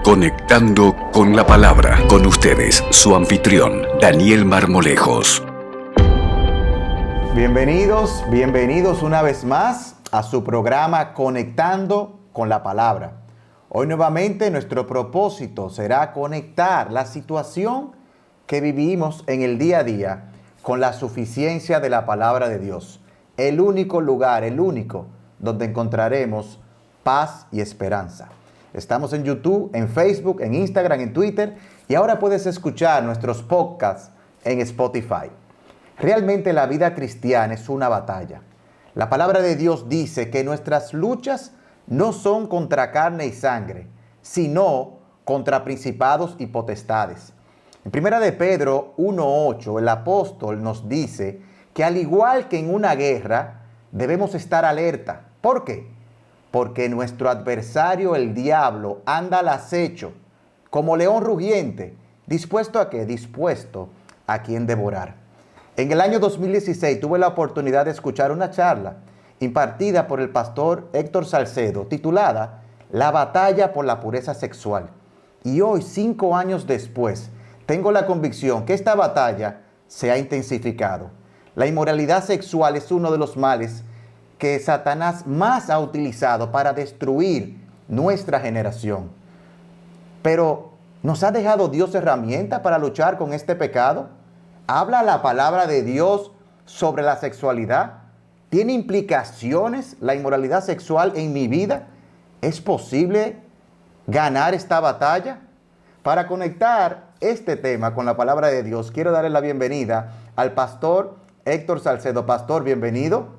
Conectando con la Palabra. Con ustedes, su anfitrión, Daniel Marmolejos. Bienvenidos una vez más a su programa Conectando con la Palabra. Hoy nuevamente nuestro propósito será conectar la situación que vivimos en el día a día con la suficiencia de la Palabra de Dios. El único lugar, donde encontraremos paz y esperanza. Estamos en YouTube, en Facebook, en Instagram, en Twitter y ahora puedes escuchar nuestros podcasts en Spotify. Realmente la vida cristiana es una batalla. La palabra de Dios dice que nuestras luchas no son contra carne y sangre, sino contra principados y potestades. En 1 de Pedro 1:8, el apóstol nos dice que al igual que en una guerra, debemos estar alerta. ¿Por qué? Porque nuestro adversario, el diablo, anda al acecho, como león rugiente, ¿dispuesto a qué? Dispuesto a quien devorar. En el año 2016 tuve la oportunidad de escuchar una charla impartida por el pastor Héctor Salcedo, titulada La batalla por la pureza sexual. Y hoy, 5 años después, tengo la convicción que esta batalla se ha intensificado. La inmoralidad sexual es uno de los males que Satanás más ha utilizado para destruir nuestra generación. Pero, ¿nos ha dejado Dios herramientas para luchar con este pecado? ¿Habla la palabra de Dios sobre la sexualidad? ¿Tiene implicaciones la inmoralidad sexual en mi vida? ¿Es posible ganar esta batalla? Para conectar este tema con la palabra de Dios, quiero darle la bienvenida al pastor Héctor Salcedo. Pastor, bienvenido.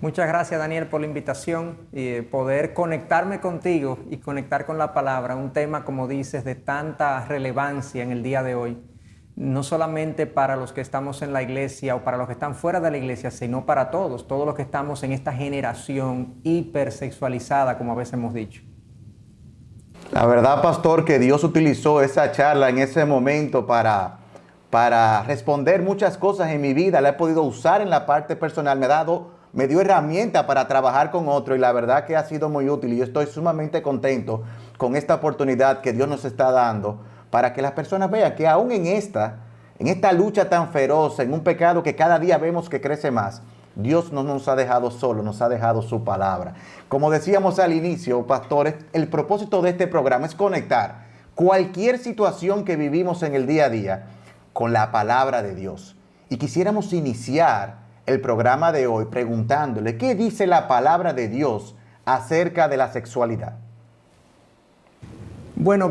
Muchas gracias, Daniel, por la invitación y poder conectarme contigo y conectar con la palabra, un tema, como dices, de tanta relevancia en el día de hoy, no solamente para los que estamos en la iglesia o para los que están fuera de la iglesia, sino para todos los que estamos en esta generación hipersexualizada, como a veces hemos dicho. La verdad, pastor, que Dios utilizó esa charla en ese momento para responder muchas cosas en mi vida. La he podido usar en la parte personal, me dio herramienta para trabajar con otro y la verdad que ha sido muy útil y yo estoy sumamente contento con esta oportunidad que Dios nos está dando para que las personas vean que aún en esta lucha tan feroz, en un pecado que cada día vemos que crece más, Dios no nos ha dejado solos, nos ha dejado su palabra. Como decíamos al inicio, pastores, el propósito de este programa es conectar cualquier situación que vivimos en el día a día con la palabra de Dios. Y quisiéramos iniciar el programa de hoy preguntándole qué dice la palabra de Dios acerca de la sexualidad. Bueno,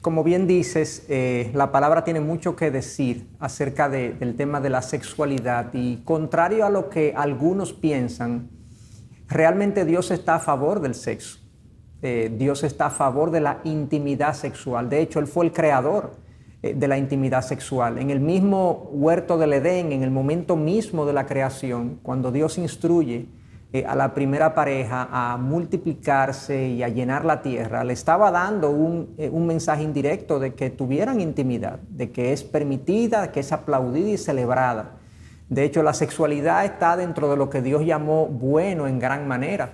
como bien dices, la palabra tiene mucho que decir acerca del tema de la sexualidad y contrario a lo que algunos piensan, realmente Dios está a favor del sexo. Dios está a favor de la intimidad sexual. De hecho, Él fue el creador de la intimidad sexual. En el mismo huerto del Edén, en el momento mismo de la creación, cuando Dios instruye a la primera pareja a multiplicarse y a llenar la tierra, le estaba dando un mensaje indirecto de que tuvieran intimidad, de que es permitida, que es aplaudida y celebrada. De hecho, la sexualidad está dentro de lo que Dios llamó bueno en gran manera.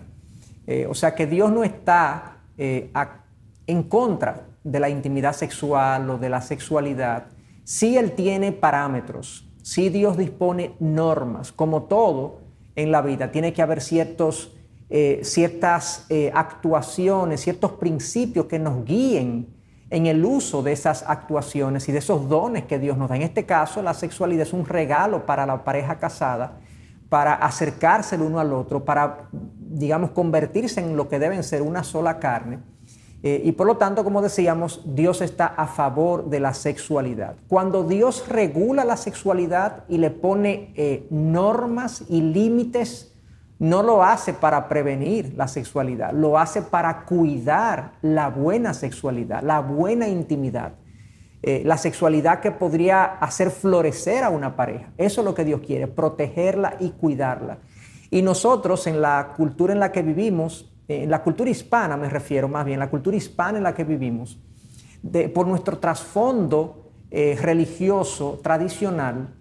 O sea que Dios no está en contra de la intimidad sexual o de la sexualidad. Sí Él tiene parámetros, sí Dios dispone normas, como todo en la vida, tiene que haber ciertas actuaciones, ciertos principios que nos guíen en el uso de esas actuaciones y de esos dones que Dios nos da. En este caso, la sexualidad es un regalo para la pareja casada, para acercarse el uno al otro, para, digamos, convertirse en lo que deben ser una sola carne. Y por lo tanto, como decíamos, Dios está a favor de la sexualidad. Cuando Dios regula la sexualidad y le pone normas y límites, no lo hace para prevenir la sexualidad, lo hace para cuidar la buena sexualidad, la buena intimidad, la sexualidad que podría hacer florecer a una pareja. Eso es lo que Dios quiere, protegerla y cuidarla. Y nosotros, en la cultura en la que vivimos, en la cultura hispana me refiero más bien, la cultura hispana en la que vivimos, por nuestro trasfondo religioso, tradicional,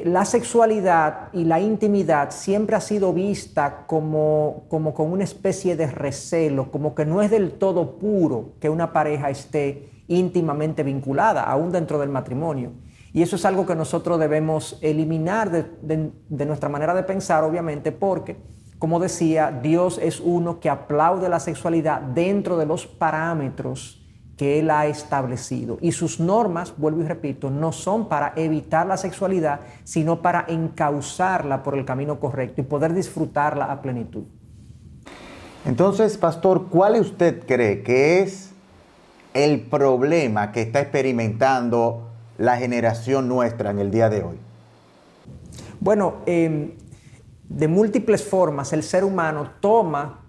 la sexualidad y la intimidad siempre ha sido vista como con una especie de recelo, como que no es del todo puro que una pareja esté íntimamente vinculada, aún dentro del matrimonio. Y eso es algo que nosotros debemos eliminar de nuestra manera de pensar, obviamente, porque, como decía, Dios es uno que aplaude la sexualidad dentro de los parámetros que Él ha establecido. Y sus normas, vuelvo y repito, no son para evitar la sexualidad, sino para encauzarla por el camino correcto y poder disfrutarla a plenitud. Entonces, pastor, ¿cuál usted cree que es el problema que está experimentando la generación nuestra en el día de hoy? Bueno, de múltiples formas el ser humano toma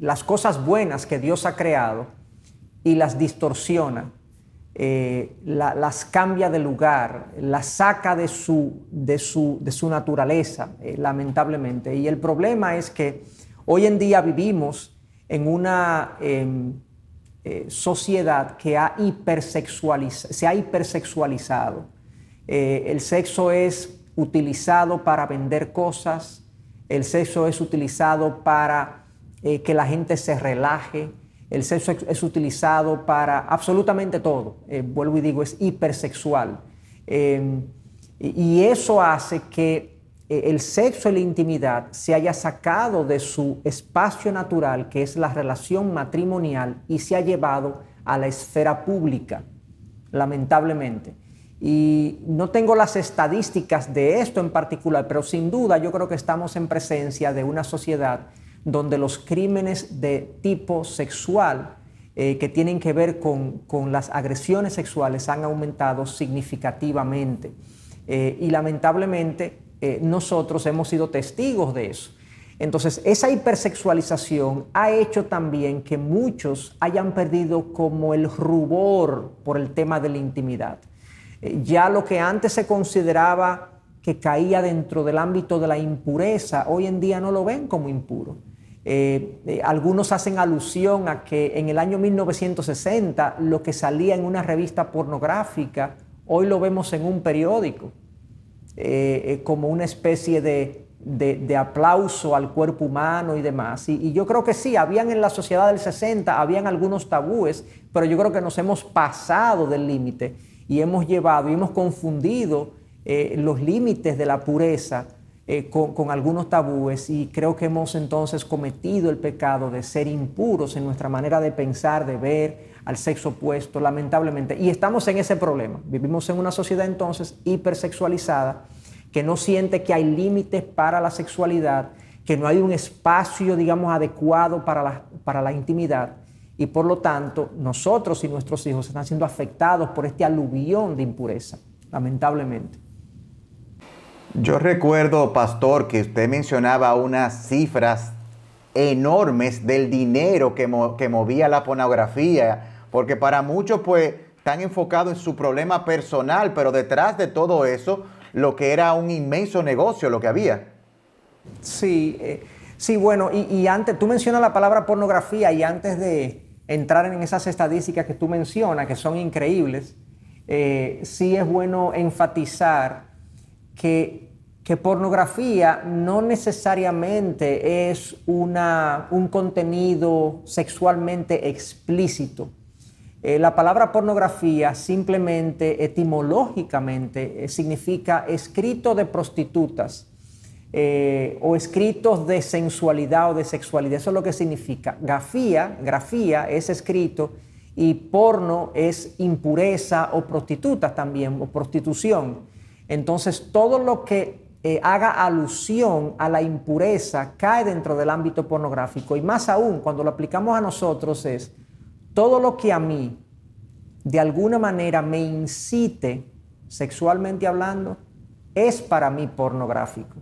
las cosas buenas que Dios ha creado y las distorsiona, las cambia de lugar, las saca de su naturaleza, lamentablemente. Y el problema es que hoy en día vivimos en una sociedad que se ha hipersexualizado. El sexo es utilizado para vender cosas, el sexo es utilizado para que la gente se relaje, el sexo es utilizado para absolutamente todo. Vuelvo y digo, es hipersexual. Y eso hace que el sexo y la intimidad se haya sacado de su espacio natural, que es la relación matrimonial, y se ha llevado a la esfera pública, lamentablemente. Y no tengo las estadísticas de esto en particular, pero sin duda yo creo que estamos en presencia de una sociedad donde los crímenes de tipo sexual que tienen que ver con las agresiones sexuales han aumentado significativamente. Y lamentablemente nosotros hemos sido testigos de eso. Entonces, esa hipersexualización ha hecho también que muchos hayan perdido como el rubor por el tema de la intimidad. Ya lo que antes se consideraba que caía dentro del ámbito de la impureza, hoy en día no lo ven como impuro. Algunos hacen alusión a que en el año 1960 lo que salía en una revista pornográfica, hoy lo vemos en un periódico, como una especie de aplauso al cuerpo humano y demás. Y yo creo que sí, habían en la sociedad del 60, habían algunos tabúes, pero yo creo que nos hemos pasado del límite y hemos llevado y hemos confundido los límites de la pureza con algunos tabúes, y creo que hemos entonces cometido el pecado de ser impuros en nuestra manera de pensar, de ver al sexo opuesto, lamentablemente. Y estamos en ese problema. Vivimos en una sociedad entonces hipersexualizada, que no siente que hay límites para la sexualidad, que no hay un espacio, digamos, adecuado para la intimidad, y por lo tanto nosotros y nuestros hijos están siendo afectados por este aluvión de impureza, lamentablemente. Yo recuerdo, pastor, que usted mencionaba unas cifras enormes del dinero que movía la pornografía, porque para muchos pues están enfocados en su problema personal, pero detrás de todo eso, lo que era un inmenso negocio, lo que había. Sí, bueno, y antes, tú mencionas la palabra pornografía, y antes de entrar en esas estadísticas que tú mencionas, que son increíbles, sí es bueno enfatizar que pornografía no necesariamente es un contenido sexualmente explícito. La palabra pornografía simplemente, etimológicamente, significa escrito de prostitutas o escritos de sensualidad o de sexualidad. Eso es lo que significa. Grafía es escrito, y porno es impureza o prostituta también, o prostitución. Entonces, todo lo que haga alusión a la impureza cae dentro del ámbito pornográfico, y más aún cuando lo aplicamos a nosotros es todo lo que a mí de alguna manera me incite sexualmente hablando es para mí pornográfico.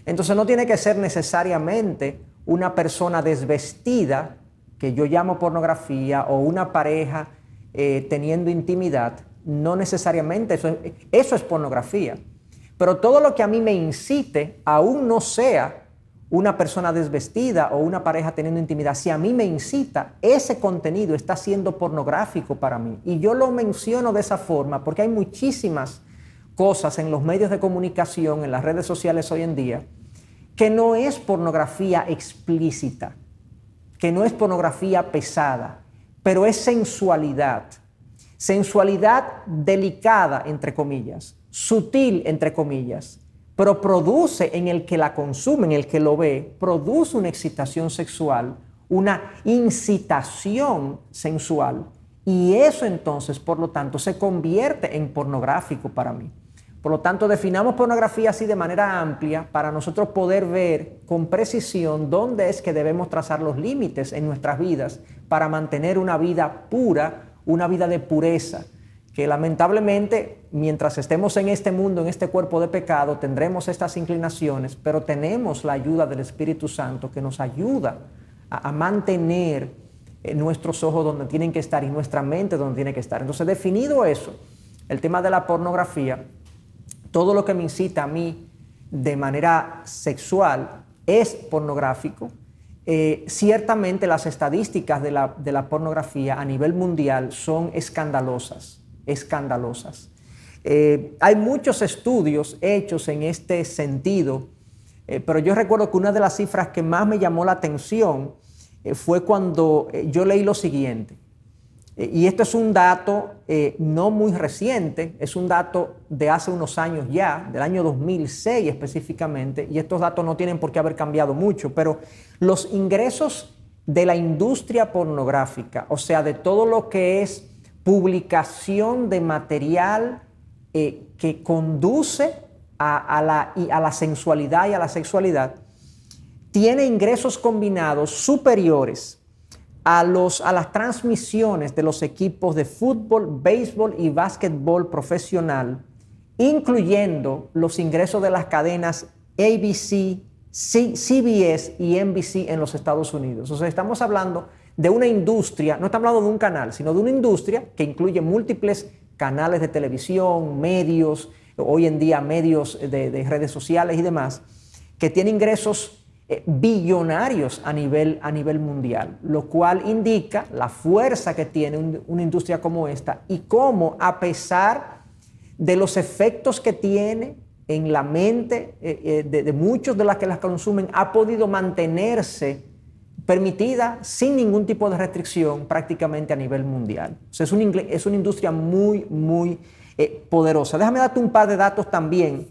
Entonces no tiene que ser necesariamente una persona desvestida, que yo llamo pornografía, o una pareja teniendo intimidad. No necesariamente eso es pornografía. Pero todo lo que a mí me incite, aún no sea una persona desvestida o una pareja teniendo intimidad, si a mí me incita, ese contenido está siendo pornográfico para mí. Y yo lo menciono de esa forma porque hay muchísimas cosas en los medios de comunicación, en las redes sociales hoy en día, que no es pornografía explícita, que no es pornografía pesada, pero es sensualidad. Sensualidad delicada, entre comillas, sutil, entre comillas, pero produce en el que la consume, en el que lo ve, produce una excitación sexual, una incitación sensual. Y eso entonces, por lo tanto, se convierte en pornográfico para mí. Por lo tanto, definamos pornografía así de manera amplia para nosotros poder ver con precisión dónde es que debemos trazar los límites en nuestras vidas para mantener una vida pura, una vida de pureza, que lamentablemente mientras estemos en este mundo, en este cuerpo de pecado, tendremos estas inclinaciones, pero tenemos la ayuda del Espíritu Santo que nos ayuda a mantener nuestros ojos donde tienen que estar y nuestra mente donde tiene que estar. Entonces, definido eso, el tema de la pornografía, todo lo que me incita a mí de manera sexual es pornográfico. Ciertamente las estadísticas de la pornografía a nivel mundial son escandalosas. Hay muchos estudios hechos en este sentido, pero yo recuerdo que una de las cifras que más me llamó la atención fue cuando yo leí lo siguiente. Y esto es un dato no muy reciente, es un dato de hace unos años ya, del año 2006 específicamente, y estos datos no tienen por qué haber cambiado mucho, pero los ingresos de la industria pornográfica, o sea, de todo lo que es publicación de material que conduce a la sensualidad y a la sexualidad, tiene ingresos combinados superiores a las transmisiones de los equipos de fútbol, béisbol y básquetbol profesional, incluyendo los ingresos de las cadenas ABC, CBS y NBC en los Estados Unidos. O sea, estamos hablando de una industria, no estamos hablando de un canal, sino de una industria que incluye múltiples canales de televisión, medios, hoy en día medios de redes sociales y demás, que tiene ingresos billonarios a nivel mundial, lo cual indica la fuerza que tiene una industria como esta y cómo, a pesar de los efectos que tiene en la mente de muchos de las que las consumen, ha podido mantenerse permitida sin ningún tipo de restricción prácticamente a nivel mundial. O sea, es una industria muy, muy poderosa. Déjame darte un par de datos también.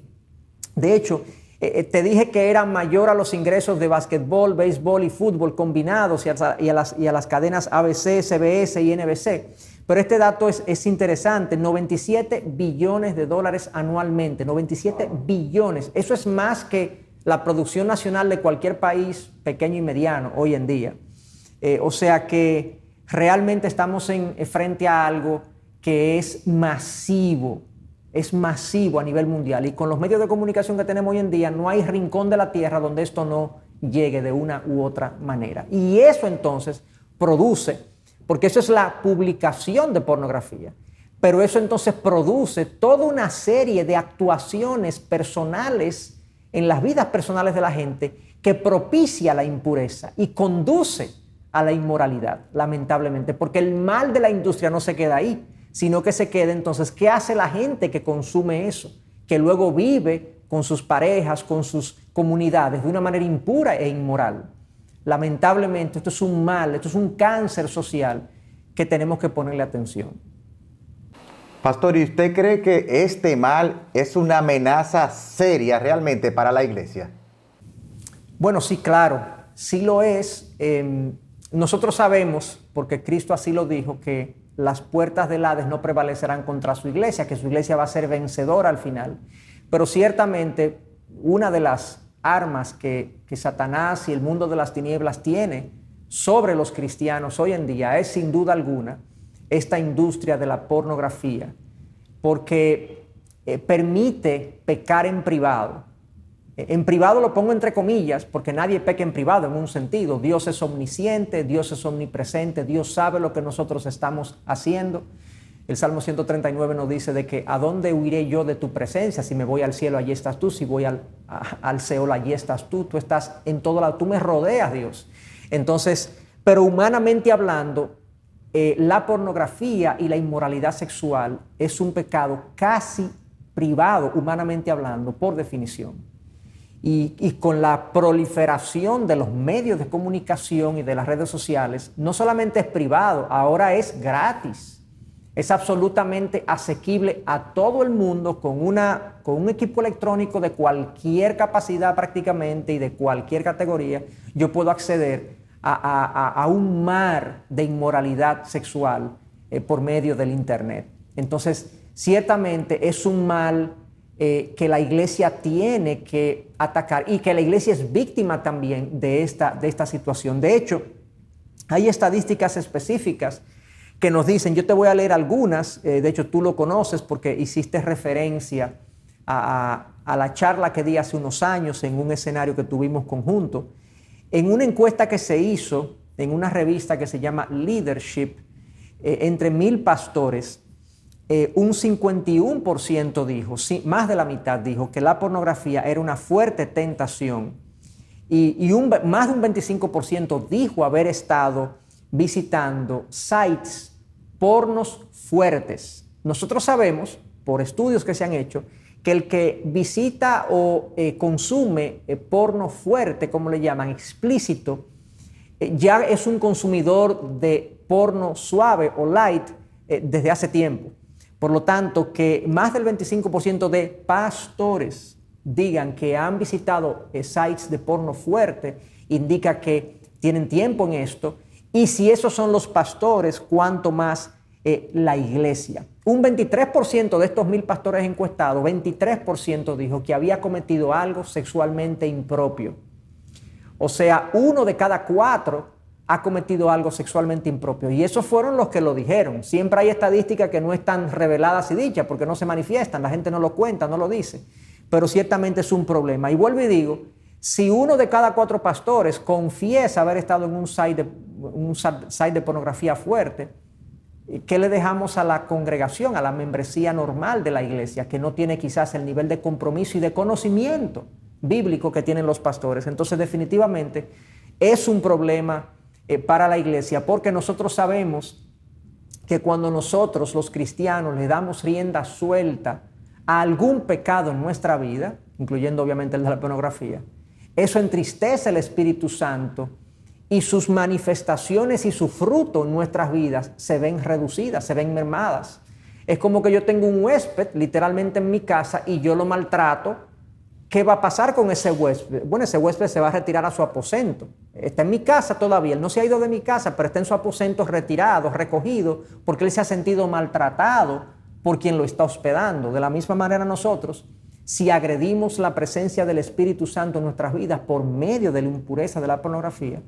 De hecho, te dije que era mayor a los ingresos de basquetbol, béisbol y fútbol combinados y a las cadenas ABC, CBS y NBC. Pero este dato es interesante, 97 billones de dólares anualmente, 97 billones. Eso es más que la producción nacional de cualquier país pequeño y mediano hoy en día. O sea que realmente estamos frente a algo que es masivo a nivel mundial. Y con los medios de comunicación que tenemos hoy en día, no hay rincón de la tierra donde esto no llegue de una u otra manera. Y eso entonces produce, porque eso es la publicación de pornografía, pero eso entonces produce toda una serie de actuaciones personales en las vidas personales de la gente que propicia la impureza y conduce a la inmoralidad, lamentablemente, porque el mal de la industria no se queda ahí, sino que se queda entonces, ¿qué hace la gente que consume eso? Que luego vive con sus parejas, con sus comunidades de una manera impura e inmoral. Lamentablemente, esto es un mal, esto es un cáncer social que tenemos que ponerle atención. Pastor, ¿y usted cree que este mal es una amenaza seria realmente para la iglesia? Bueno, sí, claro, sí lo es. Nosotros sabemos, porque Cristo así lo dijo, que las puertas del Hades no prevalecerán contra su iglesia, que su iglesia va a ser vencedora al final. Pero ciertamente una de las armas que Satanás y el mundo de las tinieblas tiene sobre los cristianos hoy en día es sin duda alguna esta industria de la pornografía, porque permite pecar en privado. En privado lo pongo entre comillas, porque nadie peca en privado en un sentido. Dios es omnisciente, Dios es omnipresente, Dios sabe lo que nosotros estamos haciendo. El Salmo 139 nos dice de que ¿a dónde huiré yo de tu presencia? Si me voy al cielo, allí estás tú. Si voy al Seol, allí estás tú. Tú estás en todo lado, tú me rodeas, Dios. Entonces, pero humanamente hablando, la pornografía y la inmoralidad sexual es un pecado casi privado, humanamente hablando, por definición. Y con la proliferación de los medios de comunicación y de las redes sociales, no solamente es privado, ahora es gratis. Es absolutamente asequible a todo el mundo con un equipo electrónico de cualquier capacidad prácticamente y de cualquier categoría. Yo puedo acceder a un mar de inmoralidad sexual por medio del Internet. Entonces, ciertamente es un mal que la iglesia tiene que atacar y que la iglesia es víctima también de esta situación. De hecho, hay estadísticas específicas que nos dicen, yo te voy a leer algunas, de hecho tú lo conoces porque hiciste referencia a la charla que di hace unos años en un escenario que tuvimos conjunto. En una encuesta que se hizo en una revista que se llama Leadership, entre 1,000 pastores, un 51% dijo, sí, más de la mitad dijo que la pornografía era una fuerte tentación y más de un 25% dijo haber estado visitando sites pornos fuertes. Nosotros sabemos, por estudios que se han hecho, que el que visita o consume porno fuerte, como le llaman, explícito, ya es un consumidor de porno suave o light desde hace tiempo. Por lo tanto, que más del 25% de pastores digan que han visitado sites de porno fuerte, indica que tienen tiempo en esto. Y si esos son los pastores, cuánto más la iglesia. Un 23% de estos 1,000 pastores encuestados, 23% dijo que había cometido algo sexualmente impropio. O sea, 1 de cada 4 ha cometido algo sexualmente impropio. Y esos fueron los que lo dijeron. Siempre hay estadísticas que no están reveladas y dichas porque no se manifiestan, la gente no lo cuenta, no lo dice. Pero ciertamente es un problema. Y vuelvo y digo, si 1 de cada 4 pastores confiesa haber estado en un site de pornografía fuerte, ¿qué le dejamos a la congregación, a la membresía normal de la iglesia, que no tiene quizás el nivel de compromiso y de conocimiento bíblico que tienen los pastores? Entonces, definitivamente es un problema para la iglesia, porque nosotros sabemos que cuando nosotros, los cristianos, le damos rienda suelta a algún pecado en nuestra vida, incluyendo obviamente el de la pornografía, eso entristece al Espíritu Santo y sus manifestaciones y su fruto en nuestras vidas se ven reducidas, se ven mermadas. Es como que yo tengo un huésped literalmente en mi casa y yo lo maltrato. ¿Qué va a pasar con ese huésped? Bueno, ese huésped se va a retirar a su aposento. Está en mi casa todavía, él no se ha ido de mi casa, pero está en su aposento retirado, recogido, porque él se ha sentido maltratado por quien lo está hospedando. De la misma manera nosotros, si agredimos la presencia del Espíritu Santo en nuestras vidas por medio de la impureza de la pornografía,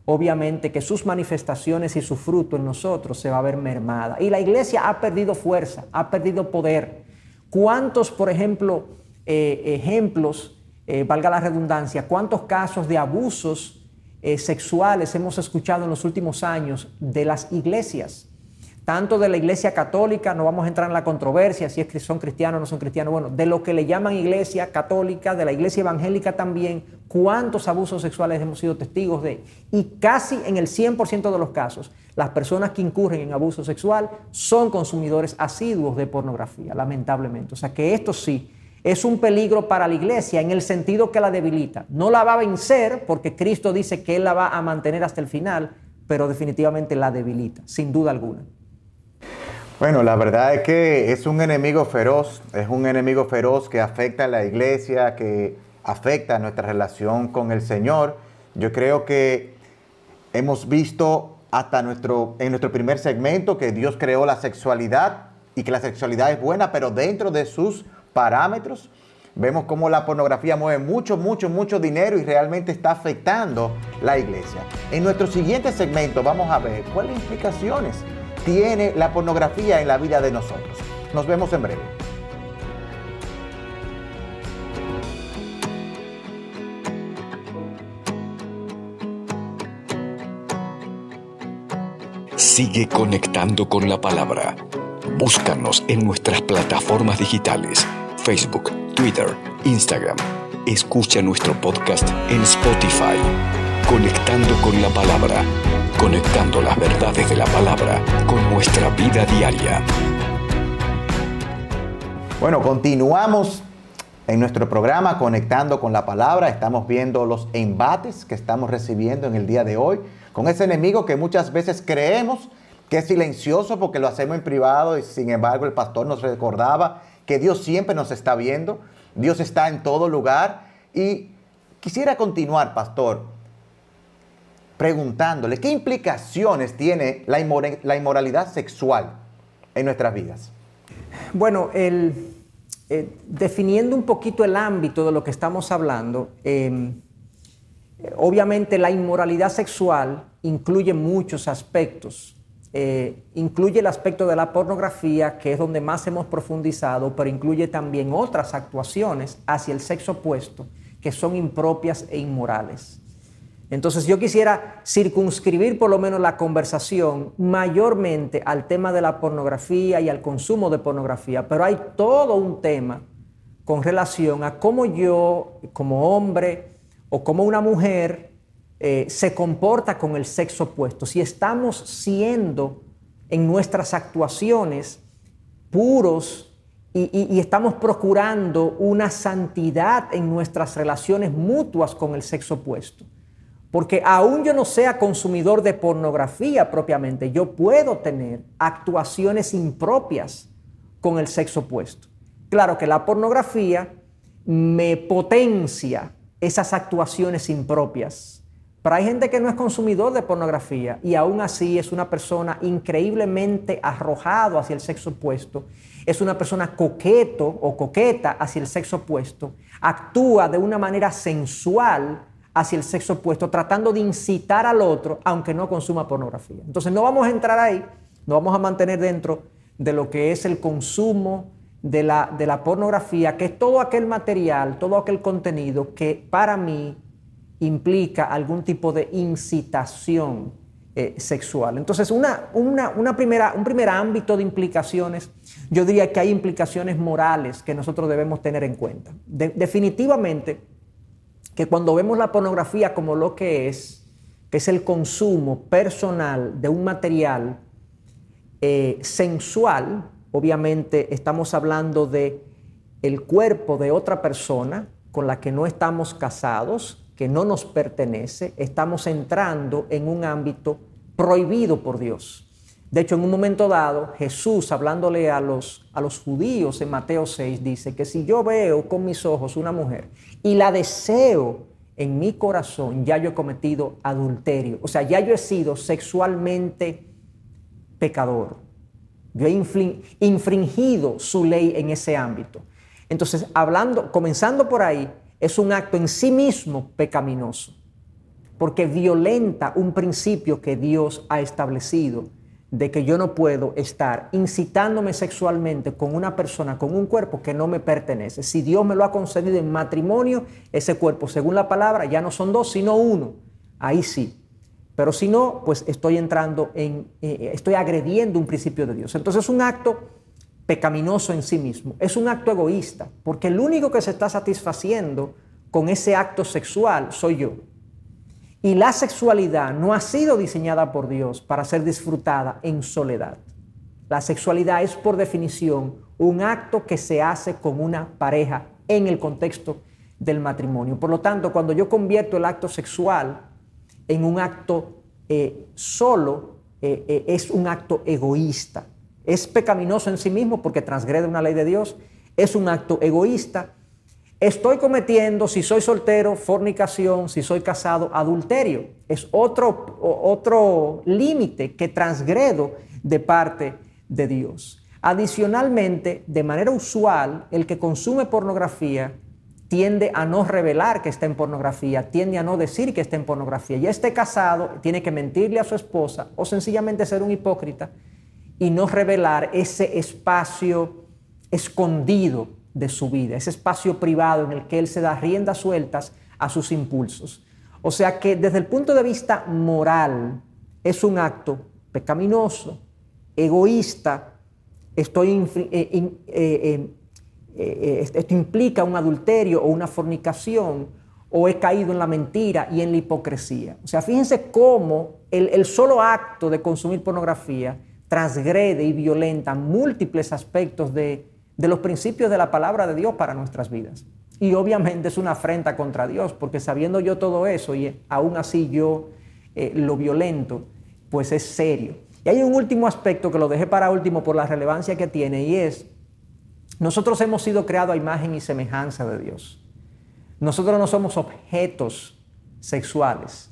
obviamente que sus manifestaciones y su fruto en nosotros se va a ver mermada. Y la iglesia ha perdido fuerza, ha perdido poder. ¿Cuántos, por ejemplo, ejemplos, valga la redundancia, cuántos casos de abusos sexuales hemos escuchado en los últimos años de las iglesias? Tanto de la iglesia católica, no vamos a entrar en la controversia si es que son cristianos o no son cristianos, bueno, de lo que le llaman iglesia católica, de la iglesia evangélica también, cuántos abusos sexuales hemos sido testigos de. Y casi en el 100% de los casos, las personas que incurren en abuso sexual son consumidores asiduos de pornografía, lamentablemente. O sea que esto sí es un peligro para la iglesia en el sentido que la debilita. No la va a vencer porque Cristo dice que Él la va a mantener hasta el final, pero definitivamente la debilita, sin duda alguna. Bueno, la verdad es que es un enemigo feroz que afecta a la iglesia, que afecta a nuestra relación con el Señor. Yo creo que hemos visto hasta en nuestro primer segmento que Dios creó la sexualidad y que la sexualidad es buena, pero dentro de sus parámetros. Vemos cómo la pornografía mueve mucho dinero y realmente está afectando la iglesia. En nuestro siguiente segmento vamos a ver cuáles implicaciones tiene la pornografía en la vida de nosotros. Nos vemos en breve. Sigue conectando con la palabra. Búscanos en nuestras plataformas digitales, Facebook, Twitter, Instagram. Escucha nuestro podcast en Spotify. Conectando con la palabra. Conectando las verdades de la palabra con nuestra vida diaria. Bueno, continuamos en nuestro programa Conectando con la Palabra. Estamos viendo los embates que estamos recibiendo en el día de hoy con ese enemigo que muchas veces creemos que es silencioso porque lo hacemos en privado, y sin embargo el pastor nos recordaba que Dios siempre nos está viendo, Dios está en todo lugar. Y quisiera continuar, pastor, preguntándole qué implicaciones tiene la inmoralidad sexual en nuestras vidas. Bueno, definiendo un poquito el ámbito de lo que estamos hablando, obviamente la inmoralidad sexual incluye muchos aspectos. Incluye el aspecto de la pornografía, que es donde más hemos profundizado, pero incluye también otras actuaciones hacia el sexo opuesto que son impropias e inmorales. Entonces yo quisiera circunscribir por lo menos la conversación mayormente al tema de la pornografía y al consumo de pornografía, pero hay todo un tema con relación a cómo yo, como hombre o como una mujer, se comporta con el sexo opuesto. Si estamos siendo en nuestras actuaciones puros y estamos procurando una santidad en nuestras relaciones mutuas con el sexo opuesto. Porque aún yo no sea consumidor de pornografía propiamente, yo puedo tener actuaciones impropias con el sexo opuesto. Claro que la pornografía me potencia esas actuaciones impropias. Pero hay gente que no es consumidor de pornografía y aún así es una persona increíblemente arrojado hacia el sexo opuesto. Es una persona coqueto o coqueta hacia el sexo opuesto. Actúa de una manera sensual hacia el sexo opuesto, tratando de incitar al otro, aunque no consuma pornografía. Entonces no vamos a entrar ahí, nos vamos a mantener dentro de lo que es el consumo de la pornografía, que es todo aquel material, todo aquel contenido que para mí implica algún tipo de incitación sexual. Entonces un primer ámbito de implicaciones, yo diría que hay implicaciones morales que nosotros debemos tener en cuenta. Definitivamente, que cuando vemos la pornografía como lo que es el consumo personal de un material sensual, obviamente estamos hablando de el cuerpo de otra persona con la que no estamos casados, que no nos pertenece, estamos entrando en un ámbito prohibido por Dios. De hecho, en un momento dado, Jesús, hablándole a los judíos en Mateo 6, dice que si yo veo con mis ojos una mujer y la deseo en mi corazón, ya yo he cometido adulterio. O sea, ya yo he sido sexualmente pecador. Yo he infringido su ley en ese ámbito. Entonces, comenzando por ahí, es un acto en sí mismo pecaminoso, porque violenta un principio que Dios ha establecido, de que yo no puedo estar incitándome sexualmente con una persona, con un cuerpo que no me pertenece. Si Dios me lo ha concedido en matrimonio, ese cuerpo, según la palabra, ya no son dos, sino uno. Ahí sí. Pero si no, pues estoy estoy agrediendo un principio de Dios. Entonces es un acto pecaminoso en sí mismo. Es un acto egoísta, porque el único que se está satisfaciendo con ese acto sexual soy yo. Y la sexualidad no ha sido diseñada por Dios para ser disfrutada en soledad. La sexualidad es, por definición, un acto que se hace con una pareja en el contexto del matrimonio. Por lo tanto, cuando yo convierto el acto sexual en un acto solo, es un acto egoísta. Es pecaminoso en sí mismo porque transgrede una ley de Dios. Es un acto egoísta. Estoy cometiendo, si soy soltero, fornicación; si soy casado, adulterio. Es otro límite que transgredo de parte de Dios. Adicionalmente, de manera usual, el que consume pornografía tiende a no revelar que está en pornografía, tiende a no decir que está en pornografía. Ya esté casado, tiene que mentirle a su esposa o sencillamente ser un hipócrita y no revelar ese espacio escondido de su vida, ese espacio privado en el que él se da riendas sueltas a sus impulsos. O sea que desde el punto de vista moral es un acto pecaminoso, egoísta. Esto implica un adulterio o una fornicación, o he caído en la mentira y en la hipocresía. O sea, fíjense cómo el solo acto de consumir pornografía transgrede y violenta múltiples aspectos de de los principios de la palabra de Dios para nuestras vidas. Y obviamente es una afrenta contra Dios, porque sabiendo yo todo eso y aún así yo lo violento, pues es serio. Y hay un último aspecto que lo dejé para último por la relevancia que tiene, y es, nosotros hemos sido creados a imagen y semejanza de Dios. Nosotros no somos objetos sexuales.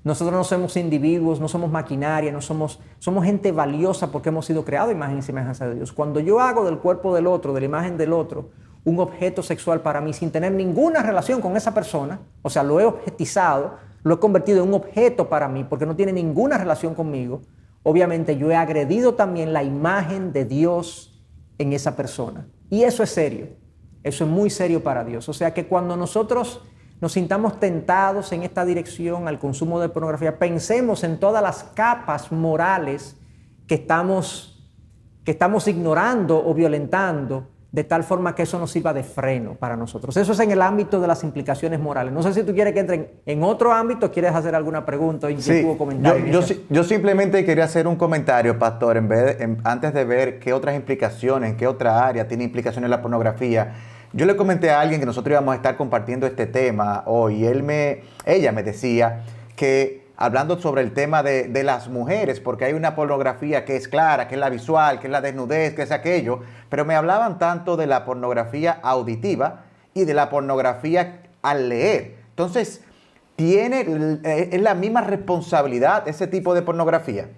Nosotros no somos individuos, no somos maquinaria, somos gente valiosa porque hemos sido creados a imagen y semejanza de Dios. Cuando yo hago del cuerpo del otro, de la imagen del otro, un objeto sexual para mí sin tener ninguna relación con esa persona, o sea, lo he objetizado, lo he convertido en un objeto para mí porque no tiene ninguna relación conmigo, obviamente yo he agredido también la imagen de Dios en esa persona. Y eso es serio, eso es muy serio para Dios. O sea que cuando nosotros nos sintamos tentados en esta dirección al consumo de pornografía, pensemos en todas las capas morales que estamos ignorando o violentando, de tal forma que eso nos sirva de freno para nosotros. Eso es en el ámbito de las implicaciones morales. No sé si tú quieres que entre en otro ámbito o quieres hacer alguna pregunta, inquietud o comentario. Yo simplemente quería hacer un comentario, pastor, antes de ver qué otras implicaciones, en qué otra área tiene implicaciones la pornografía. Yo le comenté a alguien que nosotros íbamos a estar compartiendo este tema hoy, y ella me decía que hablando sobre el tema de las mujeres, porque hay una pornografía que es clara, que es la visual, que es la desnudez, que es aquello, pero me hablaban tanto de la pornografía auditiva y de la pornografía al leer. Entonces, ¿es la misma responsabilidad ese tipo de pornografía?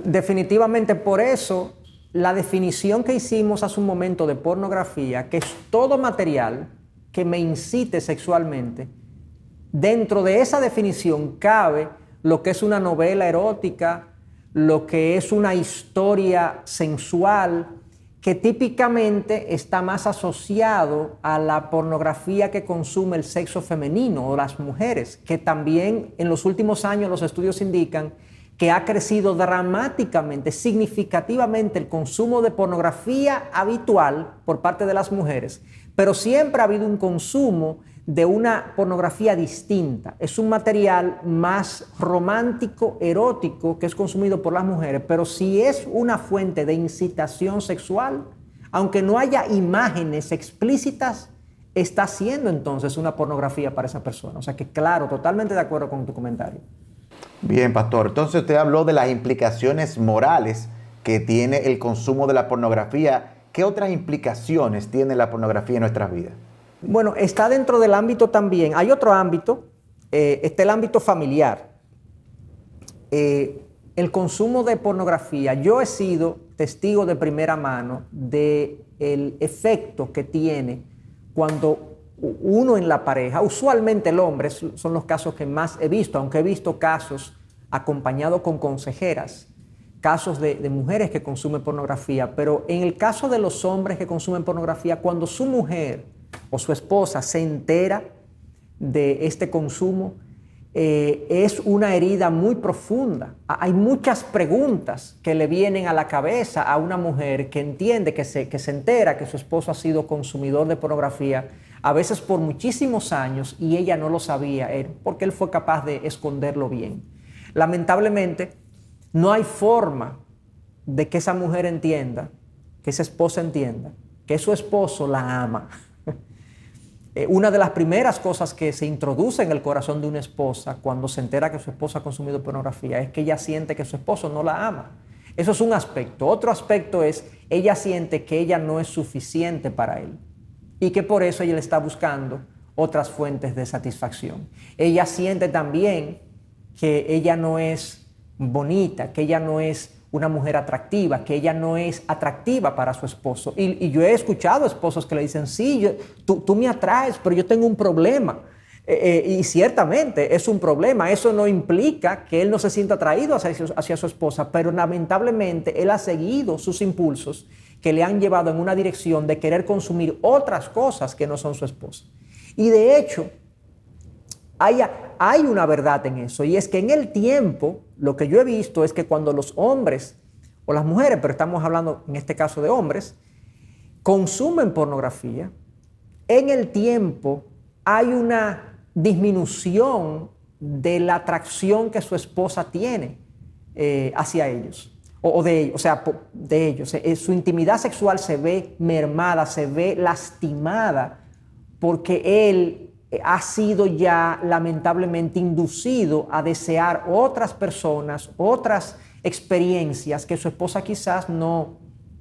Definitivamente, por eso la definición que hicimos hace un momento de pornografía, que es todo material que me incite sexualmente, dentro de esa definición cabe lo que es una novela erótica, lo que es una historia sensual, que típicamente está más asociado a la pornografía que consume el sexo femenino o las mujeres, que también en los últimos años los estudios indican que ha crecido dramáticamente, significativamente el consumo de pornografía habitual por parte de las mujeres, pero siempre ha habido un consumo de una pornografía distinta. Es un material más romántico, erótico, que es consumido por las mujeres, pero si es una fuente de incitación sexual, aunque no haya imágenes explícitas, está siendo entonces una pornografía para esa persona. O sea que claro, totalmente de acuerdo con tu comentario. Bien, pastor. Entonces usted habló de las implicaciones morales que tiene el consumo de la pornografía. ¿Qué otras implicaciones tiene la pornografía en nuestras vidas? Bueno, está dentro del ámbito también. Hay otro ámbito, está el ámbito familiar. El consumo de pornografía, yo he sido testigo de primera mano del efecto que tiene cuando uno en la pareja, usualmente el hombre, son los casos que más he visto, aunque he visto casos acompañados con consejeras, casos de mujeres que consumen pornografía, pero en el caso de los hombres que consumen pornografía, cuando su mujer o su esposa se entera de este consumo, es una herida muy profunda. Hay muchas preguntas que le vienen a la cabeza a una mujer que entiende, que se entera que su esposo ha sido consumidor de pornografía, a veces por muchísimos años, y ella no lo sabía, porque él fue capaz de esconderlo bien. Lamentablemente, no hay forma de que esa mujer entienda, que esa esposa entienda, que su esposo la ama. Una de las primeras cosas que se introduce en el corazón de una esposa cuando se entera que su esposo ha consumido pornografía es que ella siente que su esposo no la ama. Eso es un aspecto. Otro aspecto es, ella siente que ella no es suficiente para él y que por eso ella le está buscando otras fuentes de satisfacción. Ella siente también que ella no es bonita, que ella no es una mujer atractiva, que ella no es atractiva para su esposo. Y yo he escuchado esposos que le dicen, sí, tú me atraes, pero yo tengo un problema. Y ciertamente es un problema. Eso no implica que él no se sienta atraído hacia su esposa, pero lamentablemente él ha seguido sus impulsos que le han llevado en una dirección de querer consumir otras cosas que no son su esposa. Y de hecho, hay una verdad en eso, y es que en el tiempo, lo que yo he visto es que cuando los hombres, o las mujeres, pero estamos hablando en este caso de hombres, consumen pornografía, en el tiempo hay una disminución de la atracción que su esposa tiene hacia ellos. o de ellos, o sea, de ellos. Su intimidad sexual se ve mermada, se ve lastimada, porque él ha sido ya lamentablemente inducido a desear otras personas, otras experiencias que su esposa quizás no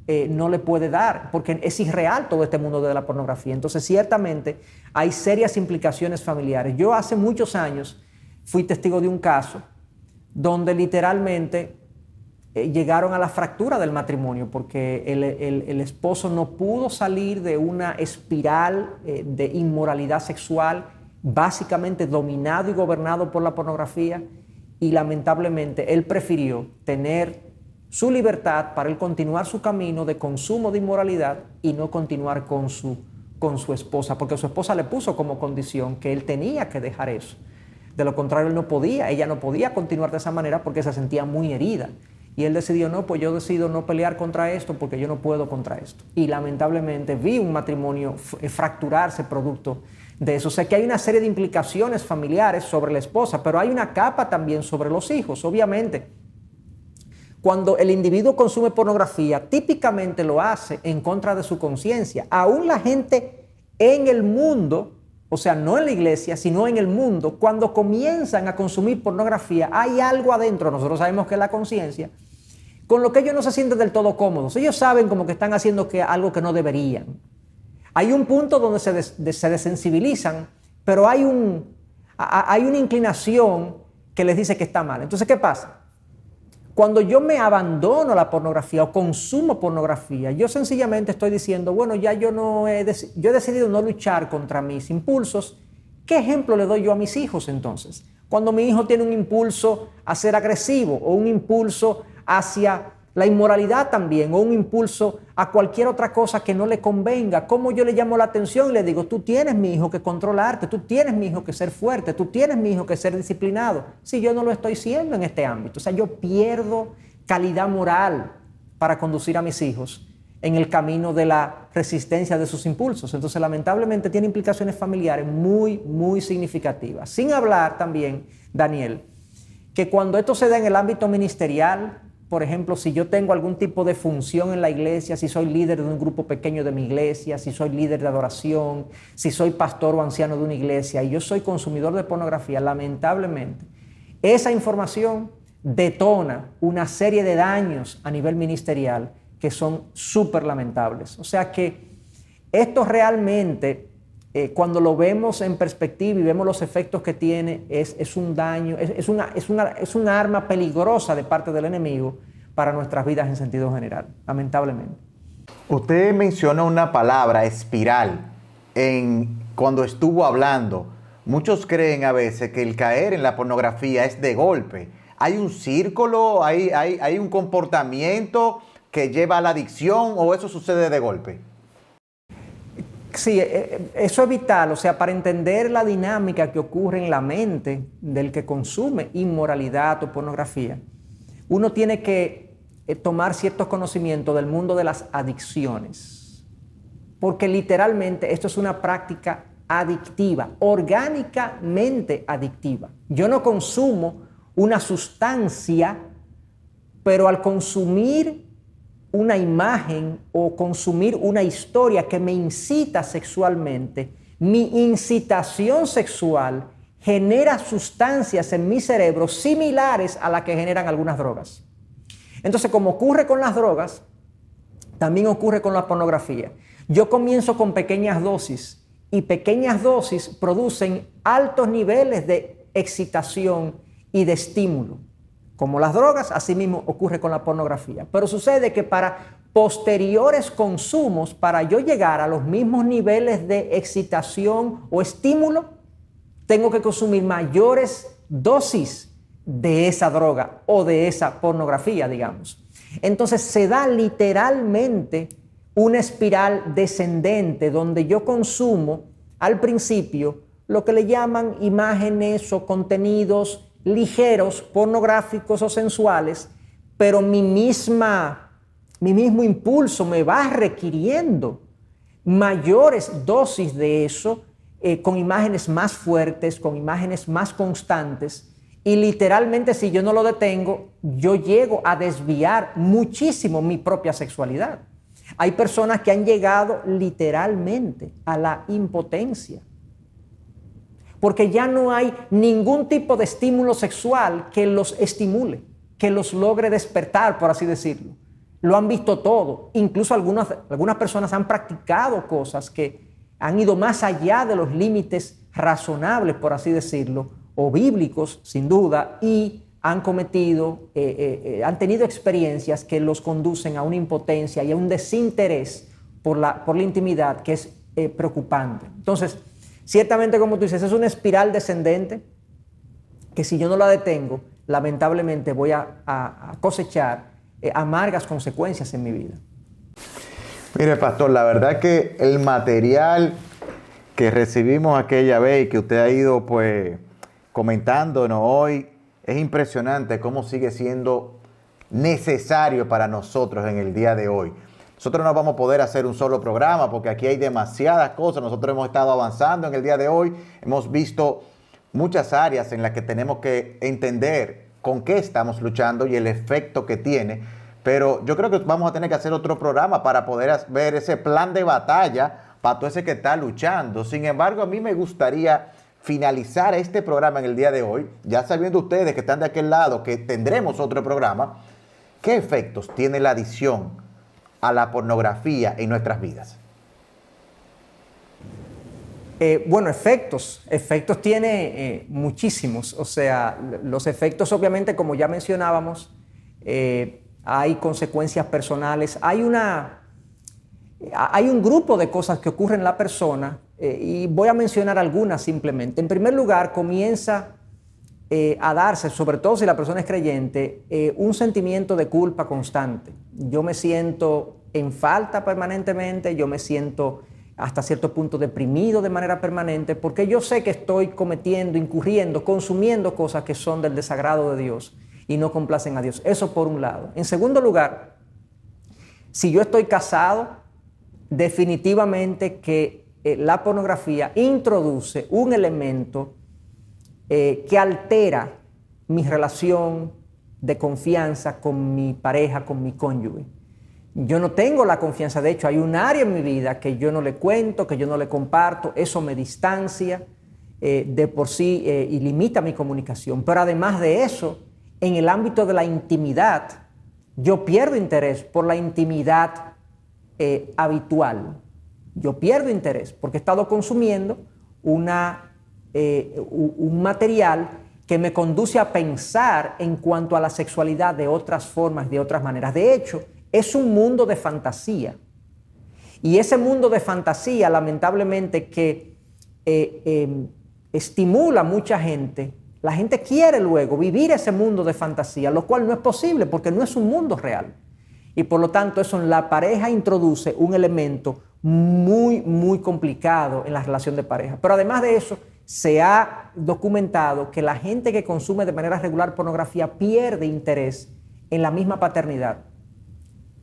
le puede dar, porque es irreal todo este mundo de la pornografía. Entonces, ciertamente hay serias implicaciones familiares. Yo hace muchos años fui testigo de un caso donde literalmente llegaron a la fractura del matrimonio porque el esposo no pudo salir de una espiral de inmoralidad sexual, básicamente dominado y gobernado por la pornografía, y lamentablemente él prefirió tener su libertad para él continuar su camino de consumo de inmoralidad y no continuar con su esposa, porque su esposa le puso como condición que él tenía que dejar eso. De lo contrario, ella no podía continuar de esa manera porque se sentía muy herida. Y él decidió, no, pues yo decido no pelear contra esto porque yo no puedo contra esto. Y lamentablemente vi un matrimonio fracturarse producto de eso. O sea que hay una serie de implicaciones familiares sobre la esposa, pero hay una capa también sobre los hijos. Obviamente, cuando el individuo consume pornografía, típicamente lo hace en contra de su conciencia. Aún la gente en el mundo, o sea, no en la iglesia, sino en el mundo, cuando comienzan a consumir pornografía, hay algo adentro, nosotros sabemos que es la conciencia, con lo que ellos no se sienten del todo cómodos. Ellos saben como que están haciendo algo que no deberían. Hay un punto donde se desensibilizan, pero hay una inclinación que les dice que está mal. Entonces, ¿qué pasa? Cuando yo me abandono a la pornografía o consumo pornografía, yo sencillamente estoy diciendo, bueno, ya yo he decidido no luchar contra mis impulsos. ¿Qué ejemplo le doy yo a mis hijos entonces? Cuando mi hijo tiene un impulso a ser agresivo o un impulso hacia la inmoralidad también, o un impulso a cualquier otra cosa que no le convenga, ¿cómo yo le llamo la atención y le digo, tú tienes, mi hijo, que controlarte, tú tienes, mi hijo, que ser fuerte, tú tienes, mi hijo, que ser disciplinado? Si yo no lo estoy siendo en este ámbito, o sea, yo pierdo calidad moral para conducir a mis hijos en el camino de la resistencia de sus impulsos. Entonces, lamentablemente, tiene implicaciones familiares muy, muy significativas. Sin hablar también, Daniel, que cuando esto se da en el ámbito ministerial, por ejemplo, si yo tengo algún tipo de función en la iglesia, si soy líder de un grupo pequeño de mi iglesia, si soy líder de adoración, si soy pastor o anciano de una iglesia y yo soy consumidor de pornografía, lamentablemente, esa información detona una serie de daños a nivel ministerial que son súper lamentables. O sea que esto realmente, cuando lo vemos en perspectiva y vemos los efectos que tiene, es un daño, es un arma peligrosa de parte del enemigo para nuestras vidas en sentido general, lamentablemente. Usted menciona una palabra, espiral, cuando estuvo hablando. Muchos creen a veces que el caer en la pornografía es de golpe. ¿Hay un círculo, hay un comportamiento que lleva a la adicción o eso sucede de golpe? Sí, eso es vital, o sea, para entender la dinámica que ocurre en la mente del que consume inmoralidad o pornografía, uno tiene que tomar ciertos conocimientos del mundo de las adicciones, porque literalmente esto es una práctica adictiva, orgánicamente adictiva. Yo no consumo una sustancia, pero al consumir una imagen o consumir una historia que me incita sexualmente, mi incitación sexual genera sustancias en mi cerebro similares a las que generan algunas drogas. Entonces, como ocurre con las drogas, también ocurre con la pornografía. Yo comienzo con pequeñas dosis y pequeñas dosis producen altos niveles de excitación y de estímulo. Como las drogas, así mismo ocurre con la pornografía. Pero sucede que para posteriores consumos, para yo llegar a los mismos niveles de excitación o estímulo, tengo que consumir mayores dosis de esa droga o de esa pornografía, digamos. Entonces se da literalmente una espiral descendente donde yo consumo al principio lo que le llaman imágenes o contenidos ligeros, pornográficos o sensuales, pero mi mismo impulso me va requiriendo mayores dosis de eso, con imágenes más fuertes, con imágenes más constantes, Y literalmente, si yo no lo detengo, yo llego a desviar muchísimo mi propia sexualidad. Hay personas que han llegado literalmente a la impotencia, porque ya no hay ningún tipo de estímulo sexual que los estimule, que los logre despertar, por así decirlo. Lo han visto todo. Incluso algunas personas han practicado cosas que han ido más allá de los límites razonables, por así decirlo, o bíblicos, sin duda, y han cometido, han tenido experiencias que los conducen a una impotencia y a un desinterés por la intimidad que es preocupante. Entonces, ciertamente, como tú dices, es una espiral descendente que si yo no la detengo, lamentablemente voy a cosechar amargas consecuencias en mi vida. Mire, pastor, la verdad que el material que recibimos aquella vez y que usted ha ido pues comentándonos hoy, es impresionante cómo sigue siendo necesario para nosotros en el día de hoy. Nosotros no vamos a poder hacer un solo programa porque aquí hay demasiadas cosas. Nosotros hemos estado avanzando en el día de hoy. Hemos visto muchas áreas en las que tenemos que entender con qué estamos luchando y el efecto que tiene. Pero yo creo que vamos a tener que hacer otro programa para poder ver ese plan de batalla para todo ese que está luchando. Sin embargo, a mí me gustaría finalizar este programa en el día de hoy, ya sabiendo ustedes que están de aquel lado, que tendremos otro programa. ¿Qué efectos tiene la adicción a la pornografía en nuestras vidas? Bueno, efectos tiene muchísimos. O sea, los efectos obviamente, como ya mencionábamos, hay consecuencias personales, hay un grupo de cosas que ocurren en la persona y voy a mencionar algunas simplemente. En primer lugar, comienza a darse, sobre todo si la persona es creyente, un sentimiento de culpa constante. Yo me siento en falta permanentemente, yo me siento hasta cierto punto deprimido de manera permanente, porque yo sé que estoy cometiendo, incurriendo, consumiendo cosas que son del desagrado de Dios y no complacen a Dios. Eso por un lado. En segundo lugar, si yo estoy casado, definitivamente que la pornografía introduce un elemento que altera mi relación de confianza con mi pareja, con mi cónyuge. Yo no tengo la confianza, de hecho hay un área en mi vida que yo no le cuento, que yo no le comparto, eso me distancia de por sí y limita mi comunicación. Pero además de eso, en el ámbito de la intimidad, yo pierdo interés por la intimidad habitual. Yo pierdo interés porque he estado consumiendo un material que me conduce a pensar en cuanto a la sexualidad de otras formas, de otras maneras. De hecho, es un mundo de fantasía. Y ese mundo de fantasía, lamentablemente, que estimula a mucha gente, la gente quiere luego vivir ese mundo de fantasía, lo cual no es posible porque no es un mundo real. Y por lo tanto, eso en la pareja introduce un elemento muy, muy complicado en la relación de pareja. Pero además de eso, se ha documentado que la gente que consume de manera regular pornografía pierde interés en la misma paternidad.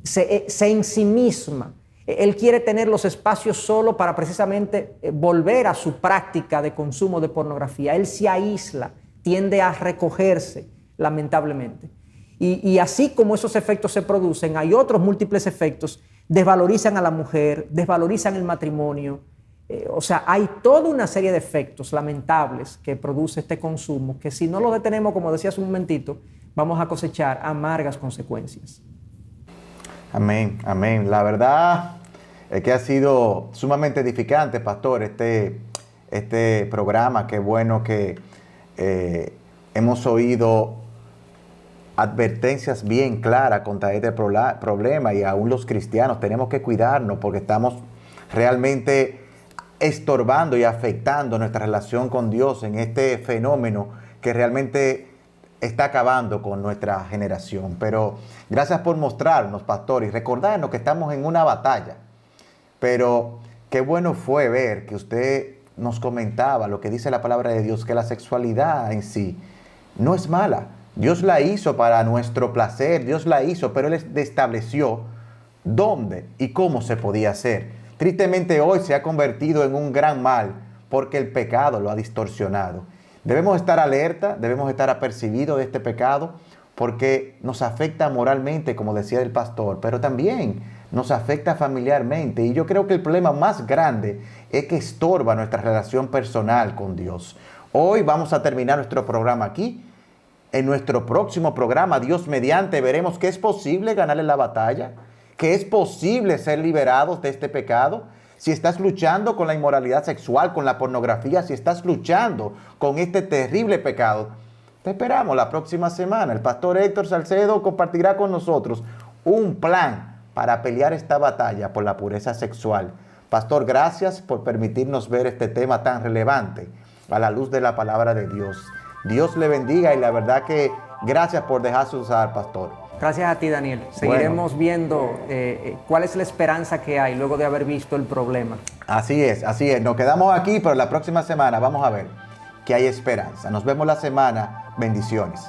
Se ensimisma. Él quiere tener los espacios solo para precisamente volver a su práctica de consumo de pornografía. Él se aísla, tiende a recogerse, lamentablemente. Y así como esos efectos se producen, hay otros múltiples efectos. Desvalorizan a la mujer, desvalorizan el matrimonio. O sea, hay toda una serie de efectos lamentables que produce este consumo, que si no lo detenemos, como decía hace un momentito, vamos a cosechar amargas consecuencias. Amén, amén. La verdad es que ha sido sumamente edificante, pastor, este programa. Qué bueno que hemos oído advertencias bien claras contra este problema, y aún los cristianos tenemos que cuidarnos porque estamos realmente estorbando y afectando nuestra relación con Dios en este fenómeno que realmente está acabando con nuestra generación. Pero gracias por mostrarnos, pastor, y recordarnos que estamos en una batalla. Pero qué bueno fue ver que usted nos comentaba lo que dice la palabra de Dios, que la sexualidad en sí no es mala. Dios la hizo para nuestro placer, Dios la hizo, pero Él estableció dónde y cómo se podía hacer. Tristemente hoy se ha convertido en un gran mal porque el pecado lo ha distorsionado. Debemos estar alerta, debemos estar apercibidos de este pecado porque nos afecta moralmente, como decía el pastor, pero también nos afecta familiarmente. Y yo creo que el problema más grande es que estorba nuestra relación personal con Dios. Hoy vamos a terminar nuestro programa aquí. En nuestro próximo programa, Dios mediante, veremos que es posible ganarle la batalla, que es posible ser liberados de este pecado. Si estás luchando con la inmoralidad sexual, con la pornografía, si estás luchando con este terrible pecado, te esperamos la próxima semana. El pastor Héctor Salcedo compartirá con nosotros un plan para pelear esta batalla por la pureza sexual. Pastor, gracias por permitirnos ver este tema tan relevante a la luz de la palabra de Dios. Dios le bendiga y la verdad que gracias por dejarse usar, pastor. Gracias a ti, Daniel. Seguiremos viendo cuál es la esperanza que hay luego de haber visto el problema. Así es, así es. Nos quedamos aquí, pero la próxima semana vamos a ver que hay esperanza. Nos vemos la semana. Bendiciones.